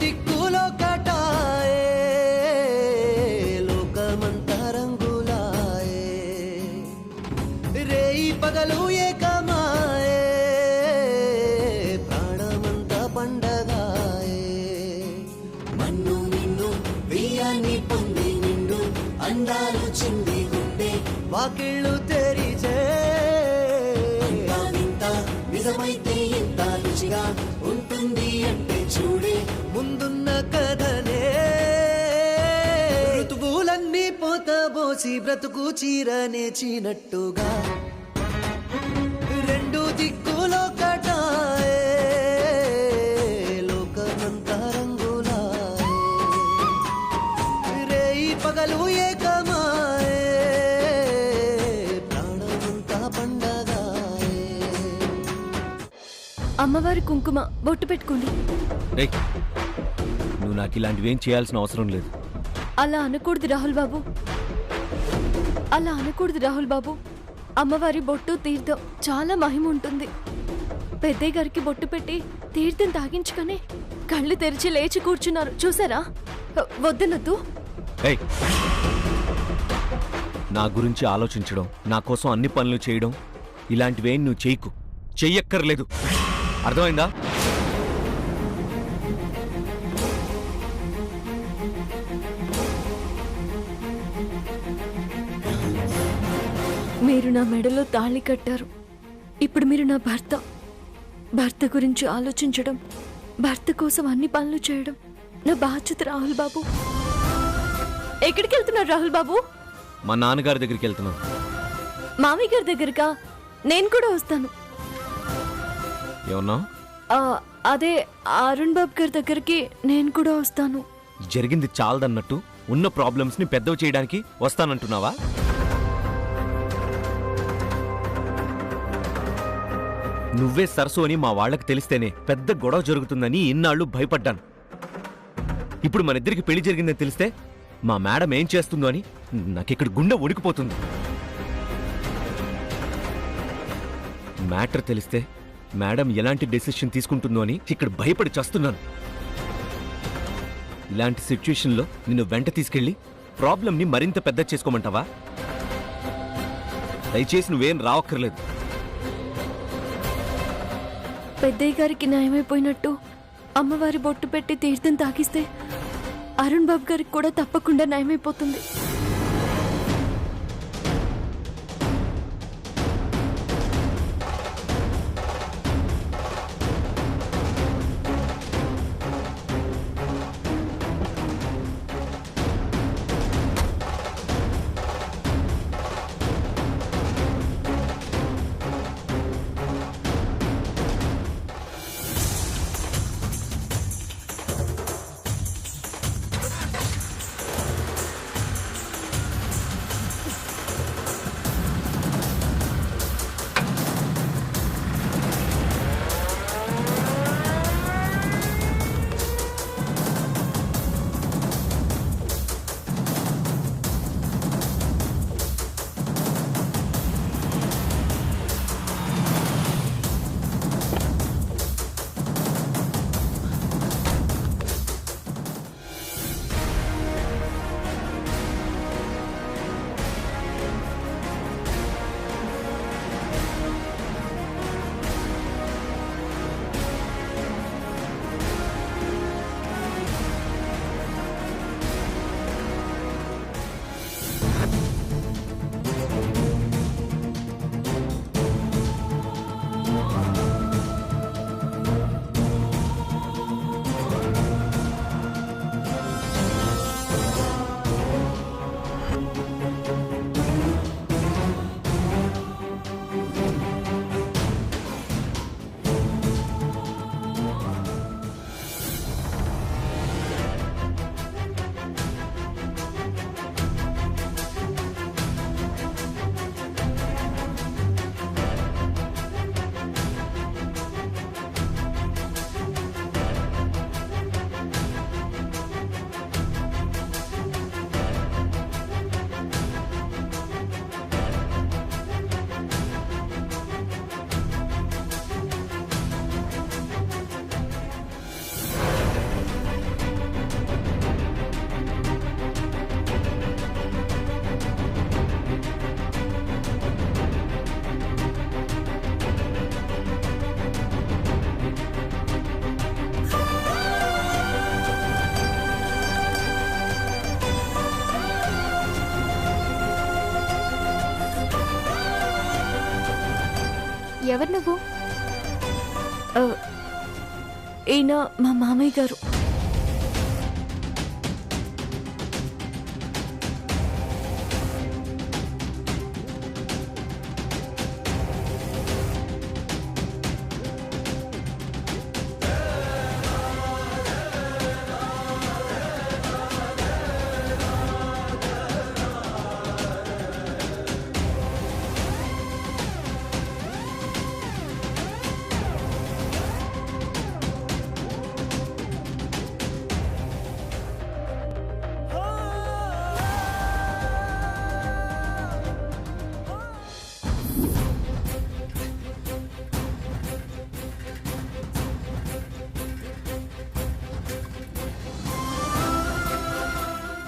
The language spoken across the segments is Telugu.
దిక్కులో కటాయే లోకమంతా రంగులాయే రేయి పగలు ఏకమాయే ప్రాణమంతా పండగాయే మన్ను నిన్ను బియ్యాన్ని పొంది నిండు అందాలు చింది గుండె వాకిళ్ళు తెరిచే నిజమైతే ఎంత రుచిగా ఉంటుంది అంటే చూడే ముందున్న కథనే ఋతువులన్నీ పోతబోసి బ్రతుకు చీరనేచినట్టుగా రెండు దిక్కులో కటాయే లోకమంతా రంగులాయే రేయి పగలు ఏకమాయే ప్రాణమంతా పండగాయే అమ్మవారి కుంకుమ బొట్టు పెట్టుకోండి. నువ్వు నాకు ఇలాంటివేం చేయాల్సిన అవసరం లేదు. అలా అనకూడదు రాహుల్ బాబు, అలా అనకూడదు రాహుల్ బాబు. అమ్మవారి బొట్టు తీర్థం చాలా మహిమ ఉంటుంది. పెద్దయ్య గారికి బొట్టు పెట్టి తీర్థం తాగించుకొని కళ్ళు తెరిచి లేచి కూర్చున్నారు చూసారా? వద్దనద్దు. నా గురించి ఆలోచించడం, నా కోసం అన్ని పనులు చేయడం ఇలాంటివేం నువ్వు చేయకు, చెయ్యక్కర్లేదు. అర్థమైందా? మీరు నా మెడలో తాళి కట్టారు. ఇప్పుడు మీరు నా భర్త. భర్త గురించి ఆలోచించడం, భర్త కోసం అన్ని పనులు చేయడం నా బాధ్యత రాహుల్ బాబు. ఎక్కడికి వెళ్తున్నారు రాహుల్ బాబు? మా నాన్నగారి దగ్గరికి వెళ్తున్నాను. మామయ్య గారి దగ్గరకా? నేను కూడా వస్తాను. ఏమన్నా? అదే అరుణ్ బాబు గారి దగ్గరికి నేను కూడా వస్తాను. జరిగింది చాలదన్నట్టు ఉన్న ప్రాబ్లమ్స్ ని పెద్దవి చేయడానికి వస్తానంటున్నావా? నువ్వే సరసు అని మా వాళ్లకు తెలిస్తేనే పెద్ద గొడవ జరుగుతుందని ఇన్నాళ్ళు భయపడ్డాను. ఇప్పుడు మన ఇద్దరికి పెళ్లి జరిగిందని తెలిస్తే మా మేడం ఏం చేస్తుందో అని నాకిక్కడ గుండె ఉడికిపోతుంది. మ్యాటర్ తెలిస్తే మేడం ఎలాంటి డెసిషన్ తీసుకుంటుందో అని ఇక్కడ భయపడి చస్తున్నాను. ఇలాంటి సిచ్యుయేషన్లో నిన్ను వెంట తీసుకెళ్లి ప్రాబ్లంని మరింత పెద్ద చేసుకోమంటావా? దయచేసి నువ్వేం రావక్కర్లేదు. పెద్దయ్య గారికి న్యాయమైపోయినట్టు అమ్మవారి బొట్టు పెట్టి తీర్థం తాగిస్తే అరుణ్ బాబు గారికి కూడా తప్పకుండా న్యాయమైపోతుంది. ఎవరు నువ్వు? ఆ, ఈయన మా మామయ్య గారు.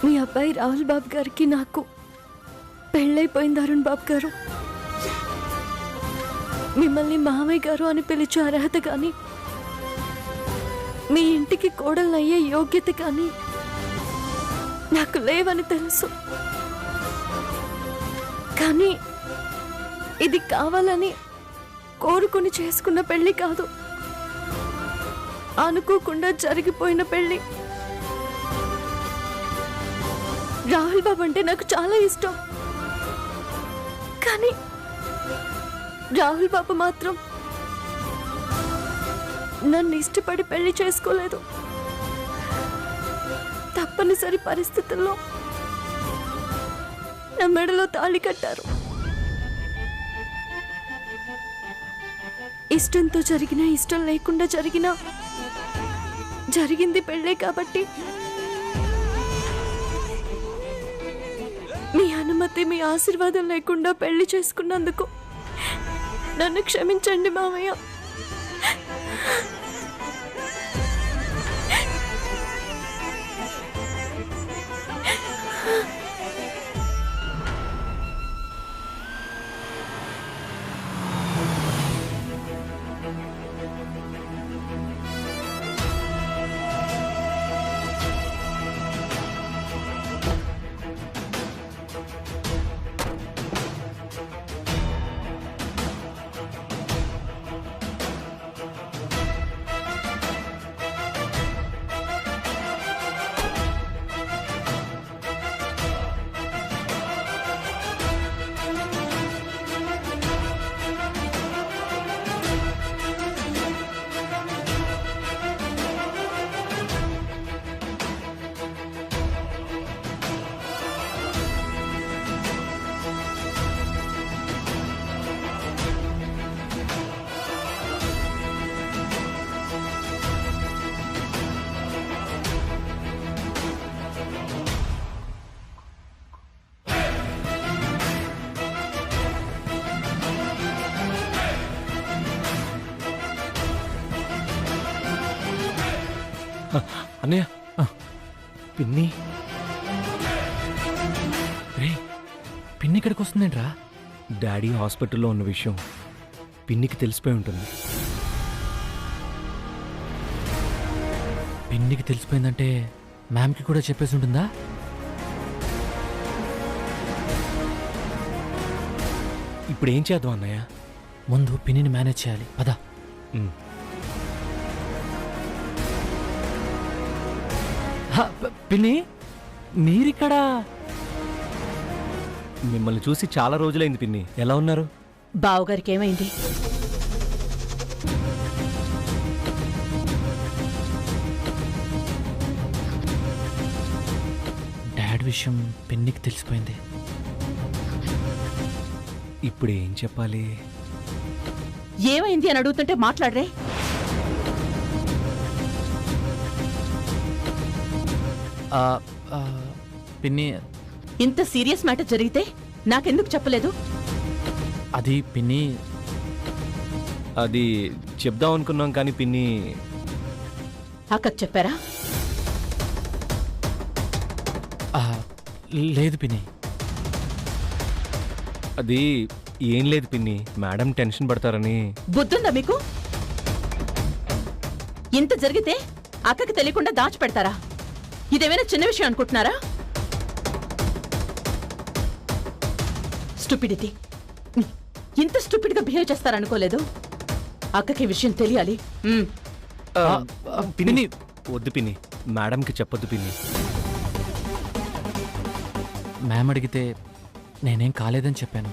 మీ అబ్బాయి రాహుల్ బాబు గారికి నాకు పెళ్ళైపోయింది అరుణ్ బాబు గారు. మిమ్మల్ని మామయ్య గారు అని పిలిచే అర్హత కానీ మీ ఇంటికి కోడలయ్యే యోగ్యత కానీ నాకు లేవని తెలుసు. కానీ ఇది కావాలని కోరుకుని చేసుకున్న పెళ్లి కాదు, అనుకోకుండా జరిగిపోయిన పెళ్లి. రాహుల్ బాబు అంటే నాకు చాలా ఇష్టం, కానీ రాహుల్ బాబు మాత్రం నన్ను ఇష్టపడి పెళ్లి చేసుకోలేదు. తప్పనిసరి పరిస్థితుల్లో నా మెడలో తాళి కట్టారు. ఇష్టంతో జరిగినా ఇష్టం లేకుండా జరిగినా జరిగింది పెళ్ళే కాబట్టి మీ అనుమతి మీ ఆశీర్వాదం లేకుండా పెళ్లి చేసుకున్నందుకు నన్ను క్షమించండి మామయ్య. అన్నయ్య, పిన్ని రే, పిన్ని ఇక్కడికి వస్తుందేంట్రా? డాడీ హాస్పిటల్లో ఉన్న విషయం పిన్నికి తెలిసిపోయి ఉంటుంది. పిన్నికి తెలిసిపోయిందంటే మ్యామ్కి కూడా చెప్పేసి ఉంటుందా? ఇప్పుడు ఏం చేద్దాం అన్నయ్య? ముందు పిన్నిని మేనేజ్ చేయాలి, పదా. పిన్ని, మీరిక్కడ? మిమ్మల్ని చూసి చాలా రోజులైంది పిన్ని. ఎలా ఉన్నారు? బావగారికి ఏమైంది? డాడ్ విషయం పిన్నికి తెలిసిపోయింది. ఇప్పుడు ఏం చెప్పాలి? ఏమైంది అని అడుగుతుంటే మాట్లాడరే. పిన్ని, ఇంత సీరియస్ మ్యాటర్ జరిగితే నాకెందుకు చెప్పలేదు? అది పిన్ని, అది చెప్దాం అనుకున్నాం కానీ పిన్ని. అక్కకు చెప్పారా? లేదు పిన్ని. అది ఏం లేదు పిన్ని, మేడం టెన్షన్ పడతారని. బుద్ధుందా మీకు? ఇంత జరిగితే అక్కకి తెలియకుండా దాచిపెడతారా? ఇదేమైనా చిన్న విషయం అనుకుంటున్నారా? స్టూపిడిటీ. ఇంత స్టూపిడ్ గా బిహేవ్ చేస్తారనుకోలేదు. అక్కకి విషయం తెలియాలి. పిన్ని వద్దు పిన్ని, మేడంకి చెప్పొద్దు పిన్ని. మ్యామ్ అడిగితే నేనేం కాలేదని చెప్పాను.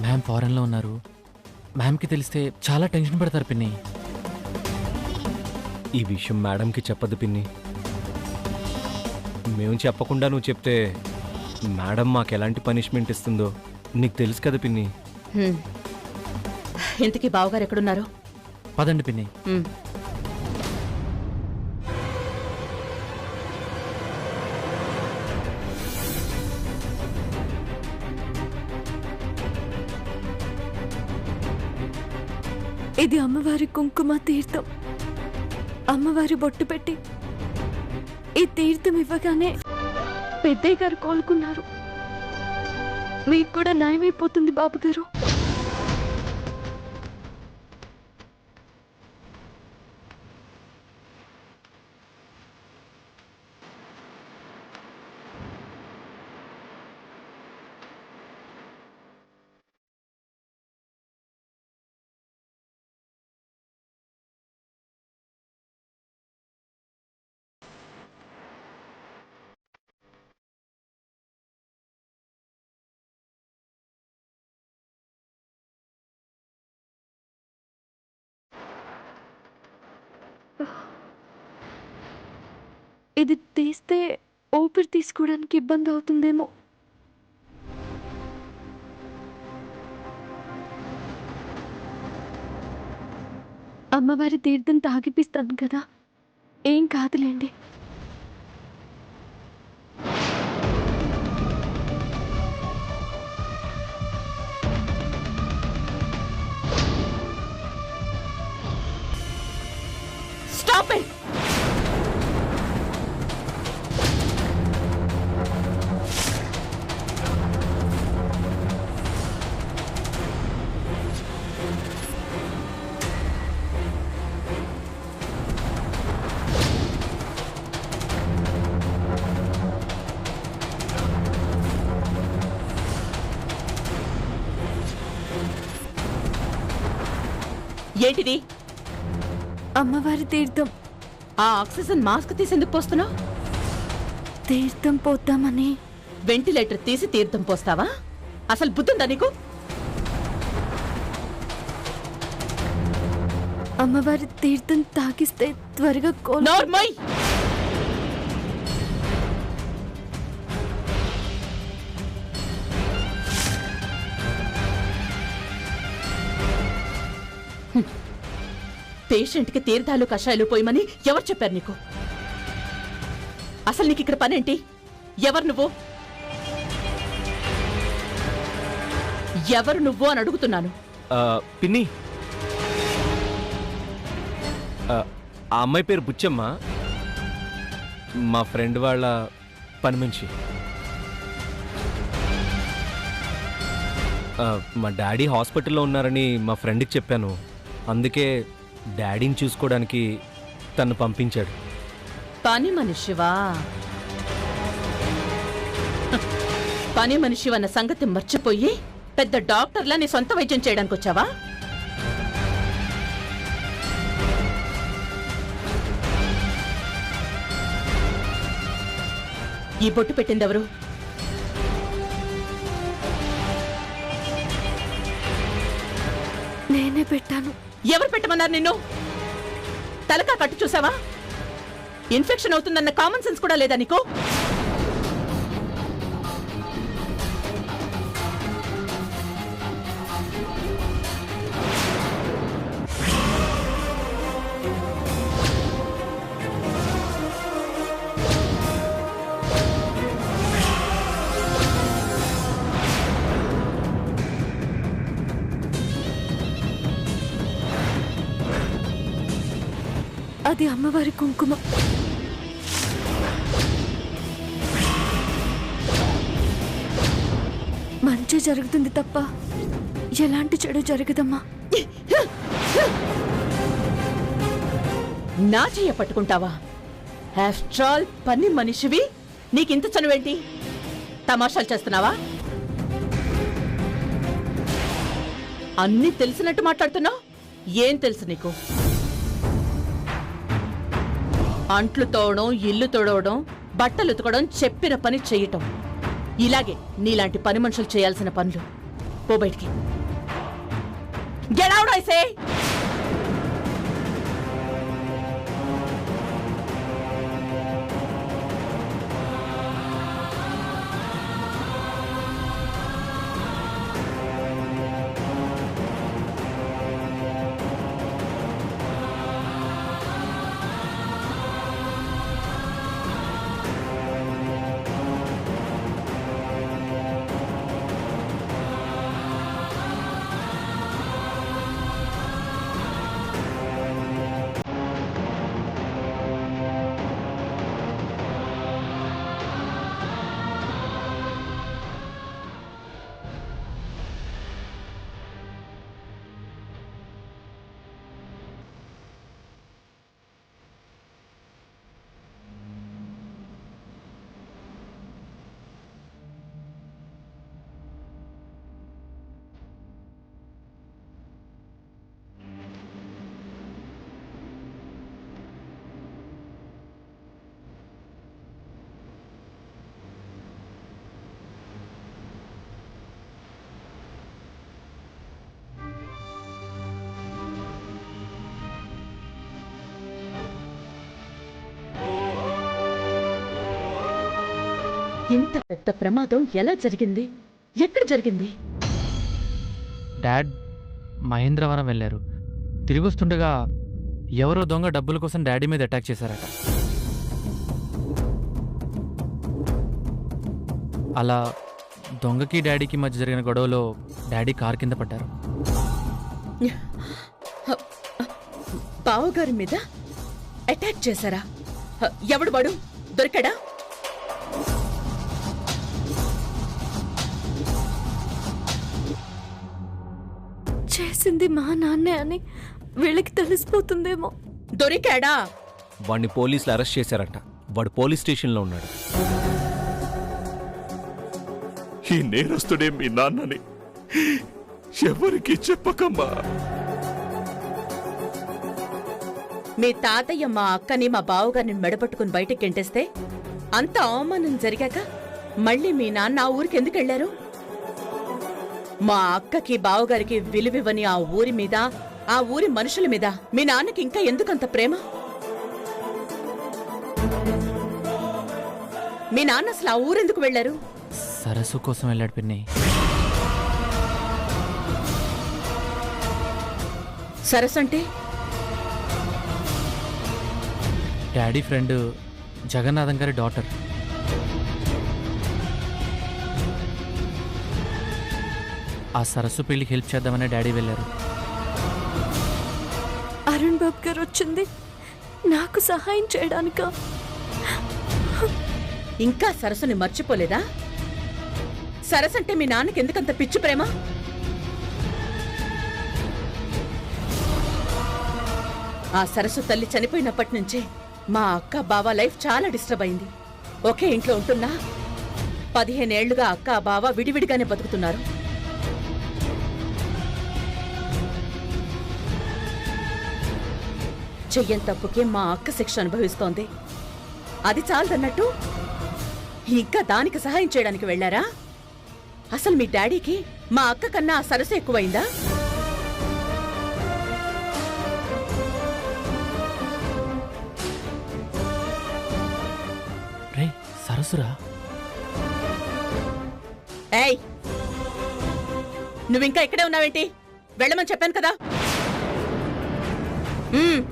మ్యామ్ ఫారెన్లో ఉన్నారు. మ్యామ్కి తెలిస్తే చాలా టెన్షన్ పడతారు పిన్ని. ఈ విషయం మేడంకి చెప్పొద్దు పిన్ని. మేము చెప్పకుండా నువ్వు చెప్తే మేడం మాకు ఎలాంటి పనిష్మెంట్ ఇస్తుందో నీకు తెలుసు కదా పిన్ని. ఇంతకీ బావగారు ఎక్కడున్నారు? పదండి పిన్ని. ఇది అమ్మవారి కుంకుమ తీర్థం. అమ్మవారి బొట్టు పెట్టి ఈ తీర్థం ఇవ్వగానే పెద్దయ్య గారు కోలుకున్నారు. మీకు కూడా న్యాయమైపోతుంది బాబు గారు. ఇది తీస్తే ఊపిరి తీసుకోవడానికి ఇబ్బంది అవుతుందేమో. అమ్మవారి తీర్థం తాగిపిస్తాను కదా, ఏం కాదులేండి. Stop it. ఏంటిది? అమ్మవారి తీర్థం. ఆ ఆక్సిజన్ మాస్క్ తీసేందుకు పోస్తున్నావు? తీర్థం పోద్దామని. వెంటిలేటర్ తీసి తీర్థం పోస్తావా? అసలు బుద్ధుందా నీకు? అమ్మవారి తీర్థం తాగిస్తే త్వరగా నోర్మై! పేషెంట్కి తీర్థాలు కషాయాలు పోయమని ఎవరు చెప్పారు నీకు? అసలు నీకు ఇక్కడ పనేంటి? ఎవరు నువ్వు? ఎవరు నువ్వు అని అడుగుతున్నాను. పిన్ని, ఆ అమ్మాయి పేరు బుచ్చమ్మ, మా ఫ్రెండ్ వాళ్ళ పని మనిషి. మా డాడీ హాస్పిటల్లో ఉన్నారని మా ఫ్రెండ్కి చెప్పాను. అందుకే డాడీని చూసుకోవడానికి తను పంపించాడు. పని మనిషివా? పని మనిషివన్న సంగతి మర్చిపోయి పెద్ద డాక్టర్లా నీ సొంత వైద్యం చేయడానికి వచ్చావా? ఈ బొట్టు పెట్టిందెవరు? నేనే పెట్టాను. ఎవరు పెట్టమన్నారు నిన్ను? తలకా కట్టు చూసావా? ఇన్ఫెక్షన్ అవుతుందన్న కామన్ సెన్స్ కూడా లేదా నీకు? అది అమ్మవారి కుంకుమ. మంచి జరుగుతుంది తప్ప ఎలాంటి చెడు జరగదమ్మా. నా చెయ్య పట్టుకుంటావా? ఆఫ్టర్ ఆల్ పని మనిషివి, నీకింత చనువేంటి? తమాషాలు చేస్తున్నావా? అన్నీ తెలిసినట్టు మాట్లాడుతున్నావు. ఏం తెలుసు నీకు? అంట్లు తోవడం, ఇల్లు తోడవడం, బట్టలు ఉతకడం, చెప్పిన పని చెయ్యటం, ఇలాగే నీలాంటి పని మనుషులు చేయాల్సిన పనులు. పో బయటికి. Get out I say. ఇంత పెద్ద ప్రమాదం ఎలా జరిగింది? ఎక్కడ జరిగింది? డాడ్ మహేంద్రవరం వెళ్ళారు. తిరిగి వస్తుండగా ఎవరో దొంగ డబ్బుల కోసం డాడీ మీద అటాక్ చేశారట. అలా దొంగకి డాడీకి మధ్య జరిగిన గొడవలో డాడీ కారు కింద పడ్డారు. బావగారి మీద అటాక్ చేశారా? ఎవడు వాడు? దొరికాడా? చేసింది మా నాన్నే అని వీళ్ళకి తెలిసిపోతుందేమో. దొరికాడా? వాడిని పోలీసులు అరెస్ట్ చేశారట. వాడు పోలీస్ స్టేషన్లో ఉన్నాడు. ఈ నేరస్తుడే మీ నాన్నని ఎవరికి చెప్పకమ్మా. మీ తాతయ్య మా అక్కని, మా బావగారిని మెడపట్టుకుని బయటకు గెంటేస్తే అంత అవమానం జరిగాక మళ్ళీ మీ నాన్న ఆ ఊరికి ఎందుకు వెళ్లారు? మా అక్కకి, బావగారికి విలువివ్వని ఆ ఊరి మీద, ఆ ఊరి మనుషుల మీద మీ నాన్నకి ఇంకా ఎందుకంత ప్రేమ? మీ నాన్న అసలు ఆ ఊరెందుకు వెళ్లారు? సరస్సు కోసం వెళ్ళాడు పిన్ని. సరస్సు అంటే? డాడీ ఫ్రెండ్ జగన్నాథం గారి డాటర్. ఆ సరస్సు పెళ్లికి హెల్ప్ చేద్దామని డాడీ వెళ్ళారు. అరుణ్ బాబు గారు వచ్చింది నాకు సహాయం చేయడానికా? ఇంకా సరస్సుని మర్చిపోలేదా? సరస్సు అంటే మీ నాన్నకి ఎందుకంత పిచ్చి ప్రేమ? ఆ సరస్సు తల్లి చనిపోయినప్పటి నుంచే మా అక్క, బావ లైఫ్ చాలా డిస్టర్బ్ అయింది. ఒకే ఇంట్లో ఉంటున్నా 15 ఏళ్లుగా అక్క, బావ విడివిడిగానే బతుకుతున్నారు. చెయ్యని తప్పుకే మా అక్క శిక్ష అనుభవిస్తోంది. అది చాలదన్నట్టు ఇంకా దానికి సహాయం చేయడానికి వెళ్లారా? అసలు మీ డాడీకి మా అక్క కన్నా ఆ సరస్సు ఎక్కువైందా? రే సరస్సురా. ఏయ్, నువ్వింకా ఇక్కడే ఉన్నావేంటి? వెళ్ళమని చెప్పాను కదా.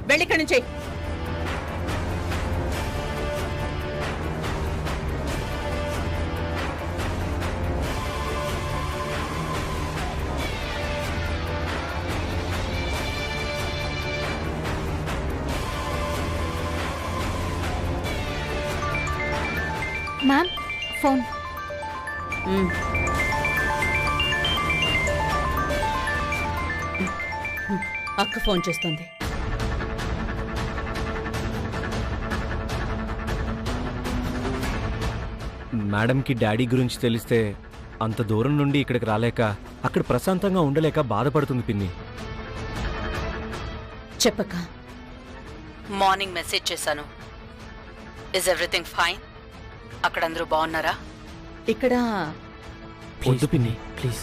వెళ్ళిక్కడి నుంచి. Ma'am phone. అక్క ఫోన్ చేస్తుంది. మేడంకి డాడీ గురించి తెలిస్తే అంత దూరం నుండి ఇక్కడికి రాలేక అక్కడ ప్రశాంతంగా ఉండలేక బాధపడుతుంది పిన్ని. చెప్పక మార్నింగ్ మెసేజ్ చేశాను. Is everything fine? అక్కడ అందరూ బాగున్నారా? ఇక్కడ వద్దు పిన్ని ప్లీజ్